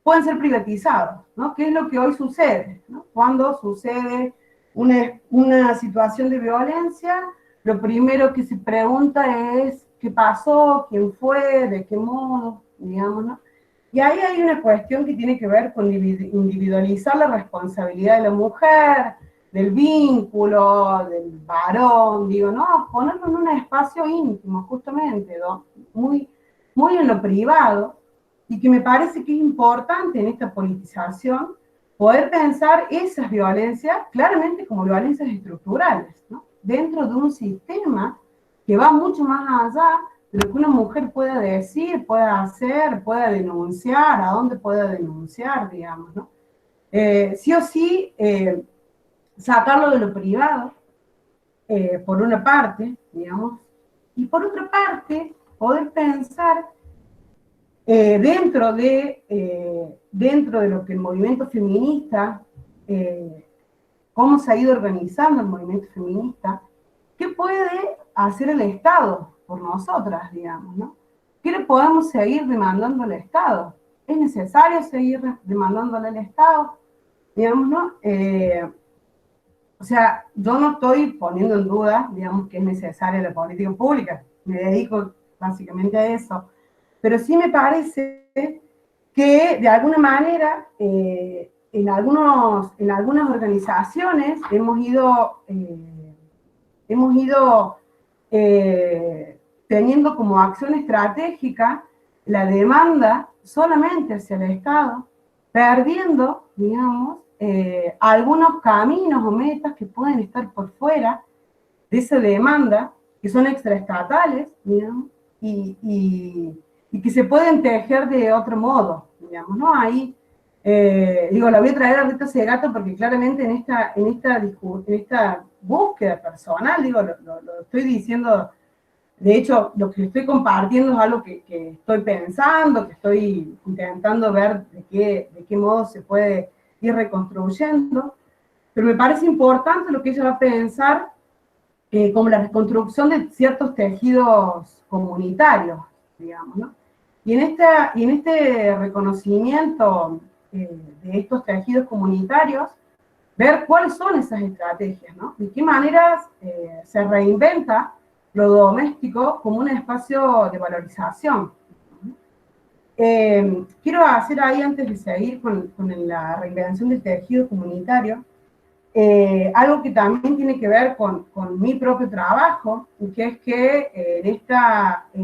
pueden ser privatizados, ¿no? ¿Qué es lo que hoy sucede, ¿no? Cuando sucede una situación de violencia, lo primero que se pregunta es qué pasó, quién fue, de qué modo, digamos, ¿no? Y ahí hay una cuestión que tiene que ver con individualizar la responsabilidad de la mujer, del vínculo, del varón, digo, ¿no? Ponerlo en un espacio íntimo, justamente, ¿no? Muy en lo privado, y que me parece que es importante en esta politización poder pensar esas violencias claramente como violencias estructurales, ¿no? Dentro de un sistema que va mucho más allá de lo que una mujer pueda decir, pueda hacer, pueda denunciar, a dónde pueda denunciar, digamos, ¿no? Sí o sí, sacarlo de lo privado, por una parte, digamos, y por otra parte, poder pensar dentro de lo que el movimiento feminista, cómo se ha ido organizando el movimiento feminista, qué puede hacer el Estado por nosotras, digamos, ¿no? ¿qué le podemos seguir demandando al Estado? ¿Es necesario seguir demandándole al Estado? Digamos, ¿no? O sea, yo no estoy poniendo en duda, digamos, que es necesaria la política pública, me dedico básicamente a eso, pero sí me parece que de alguna manera en algunas organizaciones hemos ido teniendo como acción estratégica la demanda solamente hacia el Estado, perdiendo, digamos, algunos caminos o metas que pueden estar por fuera de esa demanda, que son extraestatales, digamos, y que se pueden tejer de otro modo, digamos, ¿no? Ahí, digo, la voy a traer a Rita Segato porque claramente en esta búsqueda personal, digo, lo estoy diciendo, de hecho, lo que estoy compartiendo es algo que estoy pensando, que estoy intentando ver de qué modo se puede ir reconstruyendo, pero me parece importante lo que ella va a pensar como la reconstrucción de ciertos tejidos comunitarios, digamos, ¿no? Y en este reconocimiento de estos tejidos comunitarios, ver cuáles son esas estrategias, ¿no? De qué maneras se reinventa lo doméstico como un espacio de valorización. Quiero hacer ahí, antes de seguir con la reinvención del tejido comunitario, algo que también tiene que ver con mi propio trabajo, que es que en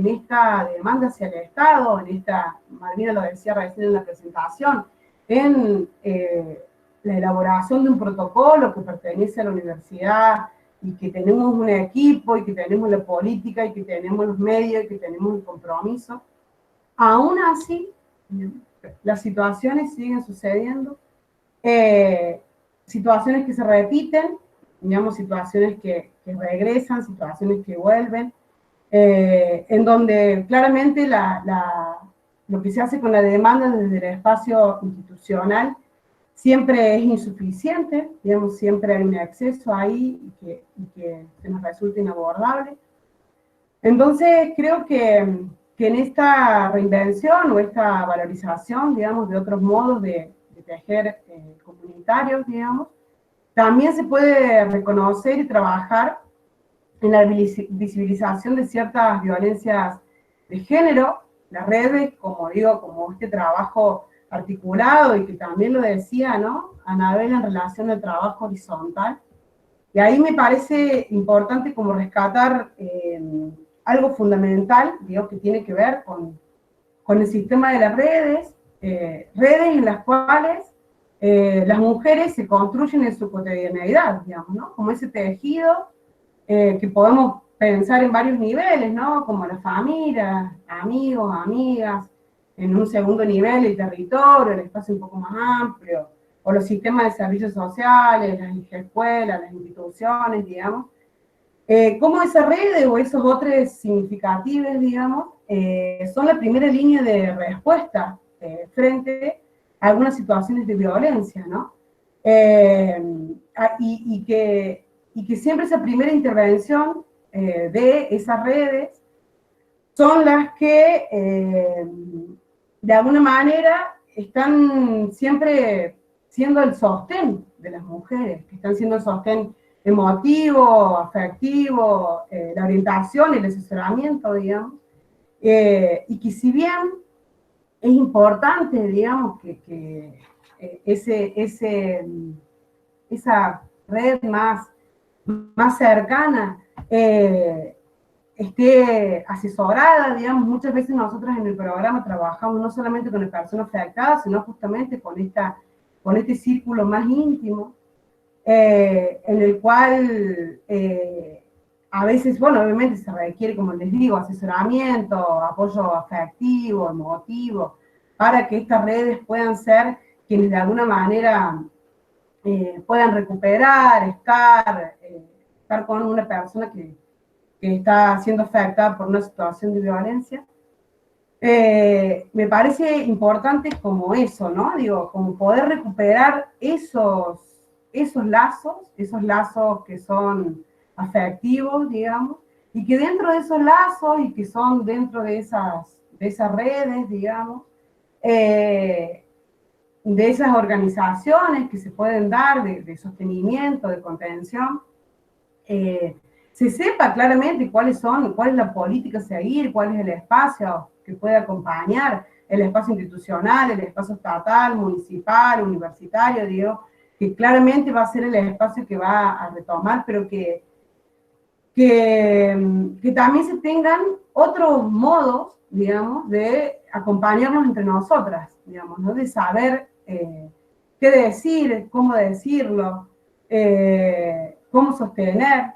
esta demanda hacia el Estado, Malvina lo decía recién en la presentación, en la elaboración de un protocolo que pertenece a la universidad, y que tenemos un equipo, y que tenemos la política, y que tenemos los medios, y que tenemos el compromiso, aún así, las situaciones siguen sucediendo, situaciones que se repiten, digamos, situaciones que regresan, situaciones que vuelven, en donde claramente lo que se hace con la demanda desde el espacio institucional siempre es insuficiente, digamos, siempre hay un exceso ahí y que se nos resulta inabordable. Entonces, creo que en esta reinvención o esta valorización, digamos, de otros modos de tejer comunitarios, digamos, también se puede reconocer y trabajar en la visibilización de ciertas violencias de género, las redes, como digo, como este trabajo articulado, y que también lo decía, ¿no?, Anabel, en relación al trabajo horizontal. Y ahí me parece importante como rescatar algo fundamental, digo, que tiene que ver con el sistema de las redes, redes en las cuales las mujeres se construyen en su cotidianeidad, digamos, ¿no? Como ese tejido que podemos pensar en varios niveles, ¿no? Como la familia, amigos, amigas, en un segundo nivel el territorio, el espacio un poco más amplio, o los sistemas de servicios sociales, las escuelas, las instituciones, digamos. Cómo esas redes o esos otros significativos, digamos, son la primera línea de respuesta frente a algunas situaciones de violencia, ¿no? Y que siempre esa primera intervención de esas redes son las que, de alguna manera, están siempre siendo el sostén de las mujeres, que están siendo el sostén emotivo, afectivo, la orientación, el asesoramiento, digamos, y que si bien es importante, digamos, que esa red más cercana esté asesorada, digamos, muchas veces nosotros en el programa trabajamos no solamente con las personas afectadas, sino justamente con este círculo más íntimo, en el cual a veces, bueno, obviamente se requiere, como les digo, asesoramiento, apoyo afectivo, emotivo, para que estas redes puedan ser quienes de alguna manera puedan recuperar, estar con una persona que está siendo afectada por una situación de violencia. Me parece importante como eso, ¿no? Digo, como poder recuperar esos lazos que son afectivos, digamos, y que dentro de esos lazos y que son dentro de de esas redes, digamos, de esas organizaciones que se pueden dar de sostenimiento, de contención, se sepa claramente cuál es la política a seguir, cuál es el espacio que puede acompañar, el espacio institucional, el espacio estatal, municipal, universitario, digo, que claramente va a ser el espacio que va a retomar, pero que también se tengan otros modos, digamos, de acompañarnos entre nosotras, digamos, ¿no? De saber qué decir, cómo decirlo, cómo sostener,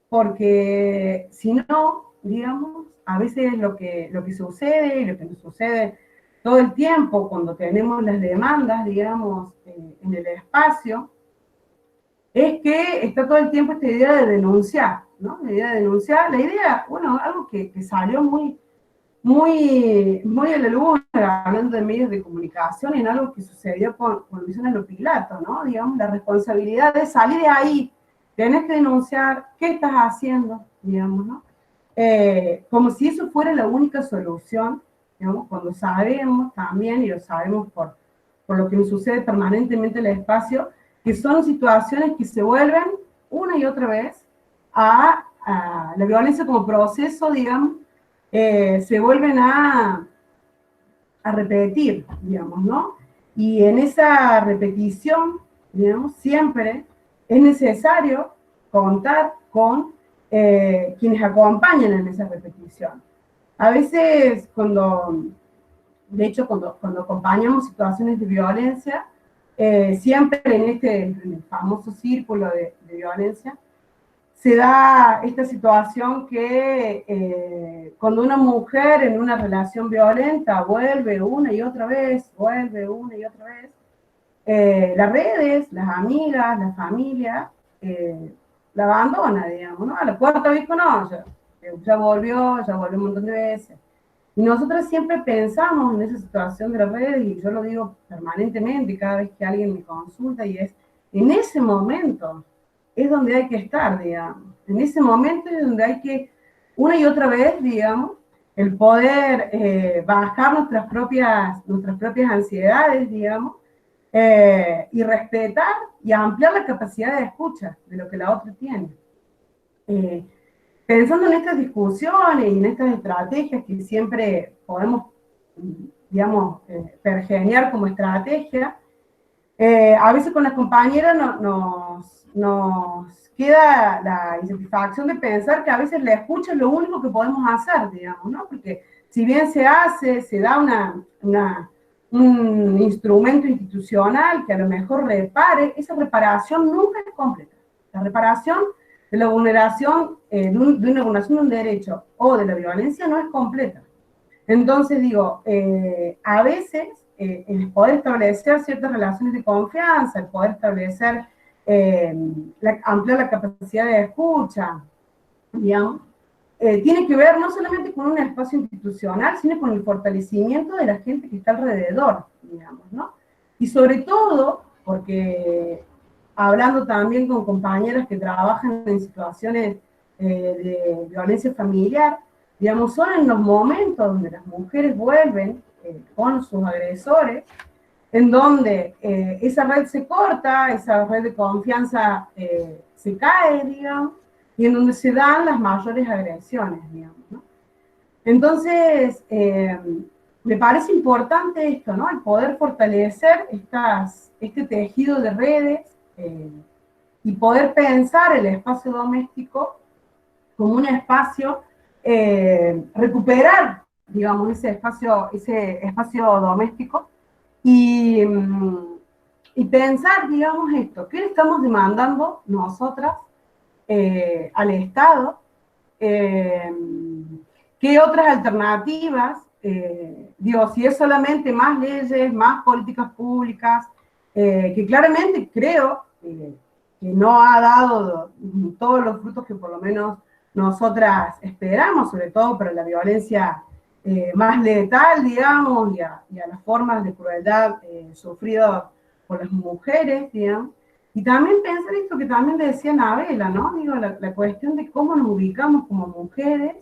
porque si no, digamos, a veces lo que sucede y lo que nos sucede todo el tiempo cuando tenemos las demandas, digamos, en el espacio, es que está todo el tiempo esta idea de denunciar, ¿no? La idea de denunciar, la idea, bueno, algo que salió muy a la luz, hablando de medios de comunicación, en algo que sucedió con Luciano Pilato, ¿no? Digamos, la responsabilidad de salir de ahí, tenés que denunciar, ¿qué estás haciendo? Digamos, ¿no? Como si eso fuera la única solución, digamos, cuando sabemos también, y lo sabemos por lo que nos sucede permanentemente en el espacio, que son situaciones que se vuelven una y otra vez a la violencia como proceso, digamos, se vuelven a repetir, digamos, ¿no? Y en esa repetición, digamos, siempre es necesario contar con quienes acompañan en esa repetición. A veces, de hecho, cuando acompañamos situaciones de violencia, siempre en el famoso círculo de violencia, se da esta situación que cuando una mujer en una relación violenta vuelve una y otra vez, las redes, las amigas, la familia, la abandona, digamos, ¿no? A la cuarta vez no, ya volvió un montón de veces. Y nosotros siempre pensamos en esa situación de las redes, y yo lo digo permanentemente cada vez que alguien me consulta, y es, en ese momento es donde hay que estar, digamos. En ese momento es donde hay que, una y otra vez, digamos, el poder bajar nuestras propias ansiedades, digamos, y respetar y ampliar la capacidad de escucha de lo que la otra tiene. Pensando en estas discusiones y en estas estrategias que siempre podemos, digamos, pergeñar como estrategia, a veces con las compañeras nos queda la insatisfacción de pensar que a veces la escucha es lo único que podemos hacer, digamos, ¿no? Porque si bien se da un instrumento institucional que a lo mejor repare, esa reparación nunca es completa. La reparación de la vulneración, de una vulneración de un derecho o de la violencia no es completa. Entonces digo, a veces el poder establecer ciertas relaciones de confianza, el poder establecer, ampliar la capacidad de escucha, digamos, tiene que ver no solamente con un espacio institucional, sino con el fortalecimiento de la gente que está alrededor, digamos, ¿no? Y sobre todo, porque hablando también con compañeras que trabajan en situaciones de violencia familiar, digamos, son en los momentos donde las mujeres vuelven con sus agresores, en donde esa red se corta, esa red de confianza se cae, digamos, y en donde se dan las mayores agresiones, digamos, ¿no? Entonces, me parece importante esto, ¿no? El poder fortalecer este tejido de redes y poder pensar el espacio doméstico como un espacio, recuperar, digamos, ese espacio doméstico y pensar, digamos, esto, ¿qué le estamos demandando nosotras al Estado? ¿Qué otras alternativas? Digo, si es solamente más leyes, más políticas públicas, que claramente creo que no ha dado todos los frutos que por lo menos nosotras esperamos, sobre todo para la violencia más letal, digamos, y a las formas de crueldad sufridas por las mujeres, digamos. Y también pensar esto que también decía Anabela, ¿no? Digo, la cuestión de cómo nos ubicamos como mujeres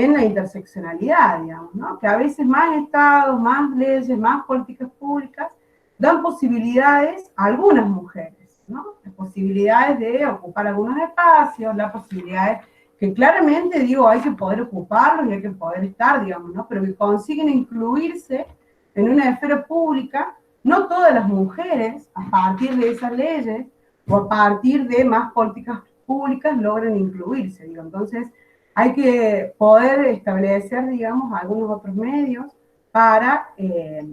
en la interseccionalidad, digamos, ¿no? Que a veces más estados, más leyes, más políticas públicas dan posibilidades a algunas mujeres, ¿no? Las posibilidades de ocupar algunos espacios, las posibilidades que claramente, digo, hay que poder ocuparlos y hay que poder estar, digamos, ¿no? Pero que consiguen incluirse en una esfera pública, no todas las mujeres, a partir de esas leyes, o a partir de más políticas públicas, logran incluirse, digo. Entonces, hay que poder establecer, digamos, algunos otros medios para que,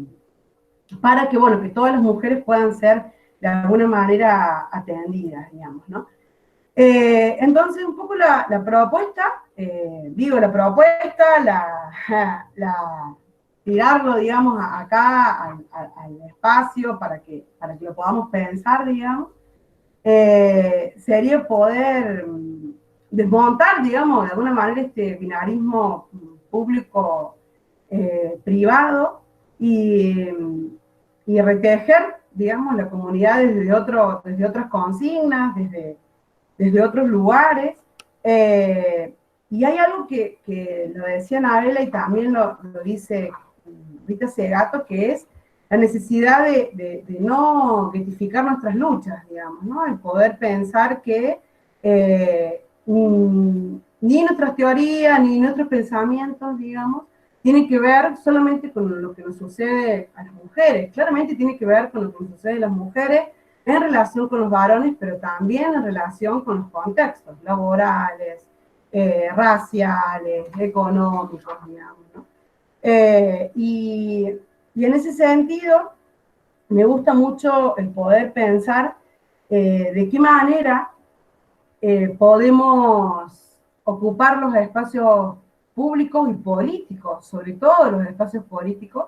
bueno, que todas las mujeres puedan ser de alguna manera atendidas, digamos, ¿no? Entonces, un poco la propuesta, tirarlo, digamos, acá al espacio para que lo podamos pensar, digamos, sería poder desmontar, digamos, de alguna manera este binarismo público-privado y retejer, digamos, la comunidad desde otras consignas, desde otros lugares. Y hay algo que lo decía Anabela y también lo dice Rita Segato, que es la necesidad de no guetificar nuestras luchas, digamos, ¿no? El poder pensar que ni nuestras teorías, ni nuestros pensamientos, digamos, tienen que ver solamente con lo que nos sucede a las mujeres. Claramente tiene que ver con lo que nos sucede a las mujeres en relación con los varones, pero también en relación con los contextos laborales, raciales, económicos, digamos, ¿no? Y en ese sentido, me gusta mucho el poder pensar de qué manera podemos ocupar los espacios públicos y políticos, sobre todo los espacios políticos,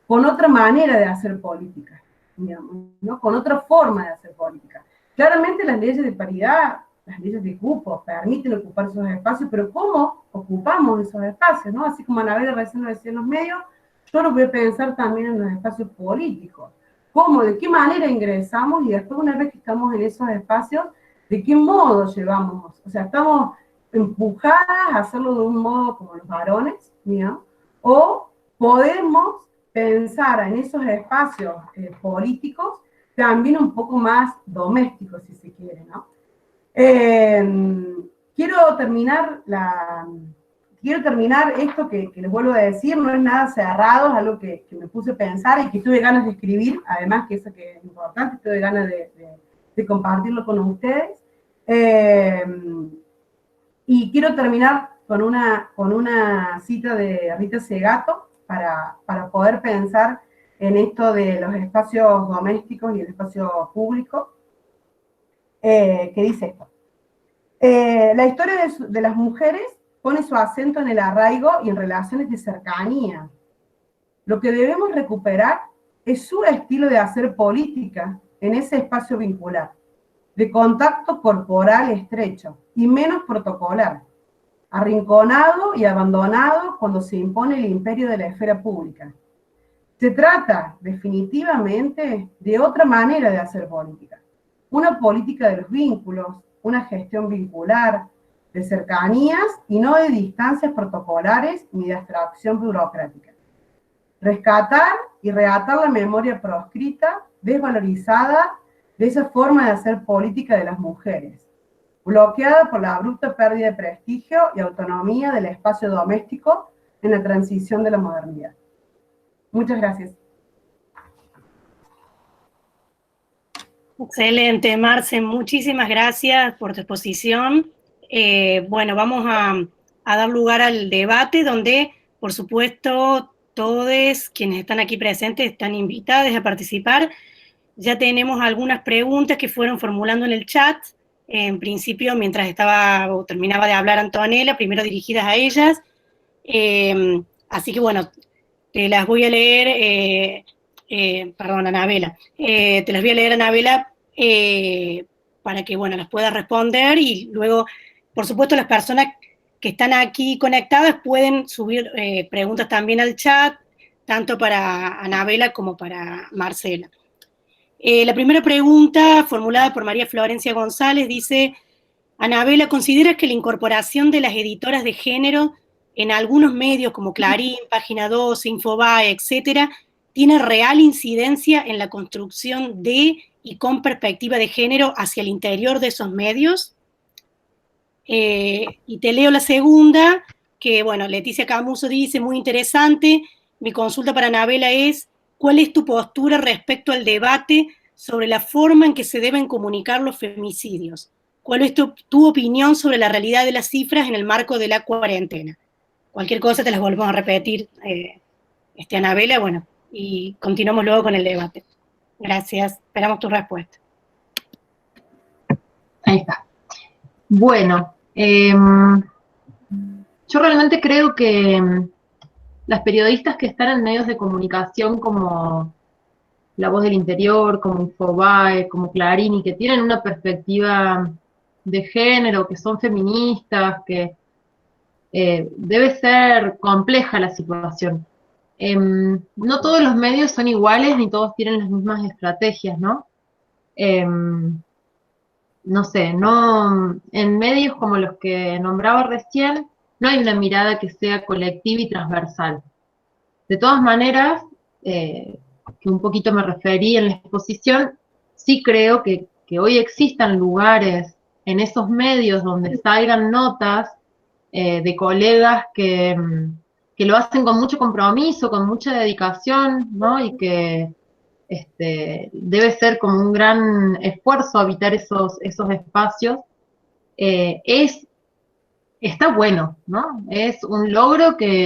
con otra manera de hacer política, digamos, ¿no? Con otra forma de hacer política. Claramente las leyes de paridad, las leyes de cupo, permiten ocupar esos espacios, pero ¿cómo ocupamos esos espacios, ¿no? Así como Anabela recién lo decía en los medios, yo lo voy a pensar también en los espacios políticos. ¿Cómo, de qué manera ingresamos? Y después, una vez que estamos en esos espacios, ¿de qué modo llevamos? O sea, estamos empujadas a hacerlo de un modo como los varones, ¿no? O podemos pensar en esos espacios políticos también un poco más domésticos, si se quiere, ¿no? Quiero terminar esto que les vuelvo a decir, no es nada cerrado, es algo que me puse a pensar y que tuve ganas de escribir, además que eso que es importante, tuve ganas de compartirlo con ustedes. Y quiero terminar con una cita de Rita Segato para poder pensar en esto de los espacios domésticos y el espacio público, que dice esto. La historia de las mujeres pone su acento en el arraigo y en relaciones de cercanía. Lo que debemos recuperar es su estilo de hacer política en ese espacio vincular, de contacto corporal estrecho y menos protocolar, arrinconado y abandonado cuando se impone el imperio de la esfera pública. Se trata, definitivamente, de otra manera de hacer política. Una política de los vínculos, una gestión vincular, de cercanías y no de distancias protocolares ni de abstracción burocrática. Rescatar y reatar la memoria proscrita, desvalorizada, de esa forma de hacer política de las mujeres, bloqueada por la abrupta pérdida de prestigio y autonomía del espacio doméstico en la transición de la modernidad. Muchas gracias. Excelente, Marce, muchísimas gracias por tu exposición. Bueno, vamos a dar lugar al debate donde, por supuesto, todos quienes están aquí presentes están invitados a participar. Ya tenemos algunas preguntas que fueron formulando en el chat, en principio mientras terminaba de hablar Antonella, primero dirigidas a ellas. Así que bueno, te las voy a leer, perdón, Anabela, te las voy a leer, Anabela, para que, bueno, las puedas responder y luego, por supuesto, las personas que están aquí conectadas pueden subir preguntas también al chat, tanto para Anabela como para Marcela. La primera pregunta, formulada por María Florencia González, dice: Anabela, ¿consideras que la incorporación de las editoras de género en algunos medios como Clarín, Página 12, Infobae, etcétera, tiene real incidencia en la construcción de y con perspectiva de género hacia el interior de esos medios? Y te leo la segunda, que bueno, Leticia Camuso dice, muy interesante, mi consulta para Anabela es, ¿cuál es tu postura respecto al debate sobre la forma en que se deben comunicar los femicidios? ¿Cuál es tu opinión sobre la realidad de las cifras en el marco de la cuarentena? Cualquier cosa te las volvemos a repetir, Anabela, bueno, y continuamos luego con el debate. Gracias, esperamos tu respuesta. Ahí está. Bueno, yo realmente creo que las periodistas que están en medios de comunicación como La Voz del Interior, como Infobae, como Clarín, y que tienen una perspectiva de género, que son feministas, que debe ser compleja la situación. No todos los medios son iguales, ni todos tienen las mismas estrategias, ¿no? No sé, no, en medios como los que nombraba recién, no hay una mirada que sea colectiva y transversal. De todas maneras, que un poquito me referí en la exposición, sí creo que hoy existan lugares en esos medios donde salgan notas de colegas que lo hacen con mucho compromiso, con mucha dedicación, ¿no? Y que debe ser como un gran esfuerzo habitar esos espacios. Está bueno, ¿no? Es un logro que